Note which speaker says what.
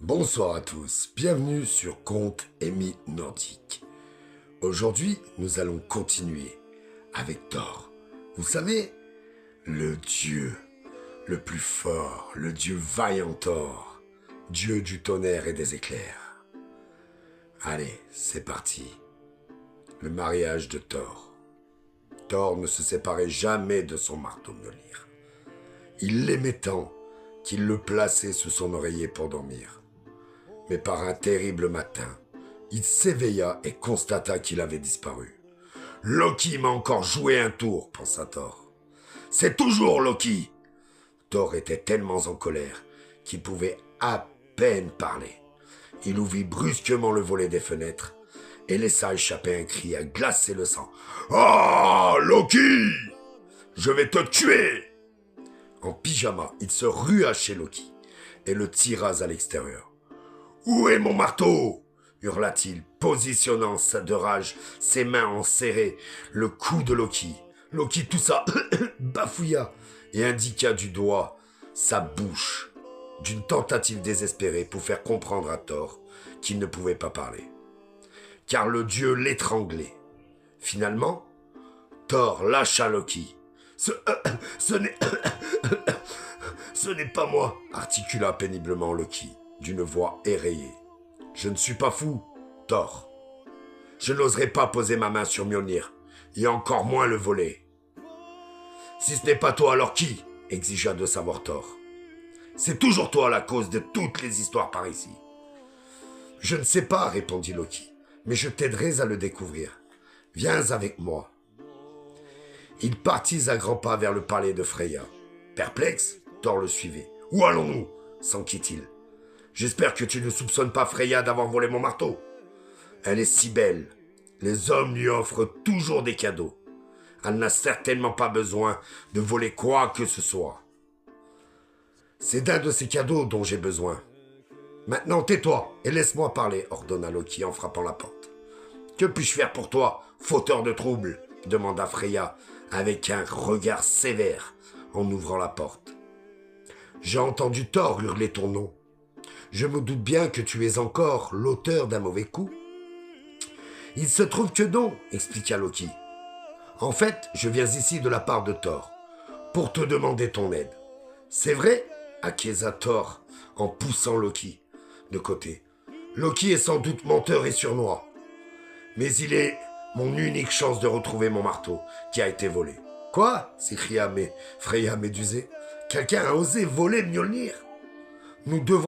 Speaker 1: Bonsoir à tous, bienvenue sur Contes et Mythes Nordiques. Aujourd'hui, nous allons continuer avec Thor. Vous savez, le dieu le plus fort, le dieu vaillant Thor, dieu du tonnerre et des éclairs. Allez, c'est parti. Le mariage de Thor. Thor ne se séparait jamais de son marteau Mjolnir. Il l'aimait tant qu'il le plaçait sous son oreiller pour dormir. Mais par un terrible matin, il s'éveilla et constata qu'il avait disparu. « Loki m'a encore joué un tour », pensa Thor. « C'est toujours Loki !» Thor était tellement en colère qu'il pouvait à peine parler. Il ouvrit brusquement le volet des fenêtres et laissa échapper un cri à glacer le sang. « Ah, Loki! Je vais te tuer !» En pyjama, il se rua chez Loki et le tira à l'extérieur. « Où est mon marteau ?» hurla-t-il, positionnant de rage ses mains enserrées le cou de Loki. Loki toussa, bafouilla et indiqua du doigt sa bouche d'une tentative désespérée pour faire comprendre à Thor qu'il ne pouvait pas parler. Car le dieu l'étranglait. Finalement, Thor lâcha Loki. Ce n'est pas moi, articula péniblement Loki, d'une voix éraillée. Je ne suis pas fou, Thor. Je n'oserais pas poser ma main sur Mjolnir, et encore moins le voler. Si ce n'est pas toi, alors qui ? Exigea de savoir Thor. C'est toujours toi la cause de toutes les histoires par ici. Je ne sais pas, répondit Loki, mais je t'aiderai à le découvrir. Viens avec moi. Il partit à grands pas vers le palais de Freya. Perplexe, Thor le suivait. Où allons-nous ? S'enquit-il. J'espère que tu ne soupçonnes pas Freya d'avoir volé mon marteau. Elle est si belle. Les hommes lui offrent toujours des cadeaux. Elle n'a certainement pas besoin de voler quoi que ce soit. C'est d'un de ces cadeaux dont j'ai besoin. Maintenant, tais-toi et laisse-moi parler, ordonna Loki en frappant la porte. Que puis-je faire pour toi, fauteur de troubles ? Demanda Freya avec un regard sévère en ouvrant la porte. J'ai entendu Thor hurler ton nom. Je me doute bien que tu es encore l'auteur d'un mauvais coup. Il se trouve que non, expliqua Loki. En fait, je viens ici de la part de Thor, pour te demander ton aide. C'est vrai ? Acquiesça Thor en poussant Loki de côté. Loki est sans doute menteur et sournois, mais il est mon unique chance de retrouver mon marteau qui a été volé. Quoi ? S'écria Freya médusée. Quelqu'un a osé voler Mjolnir ? Nous devons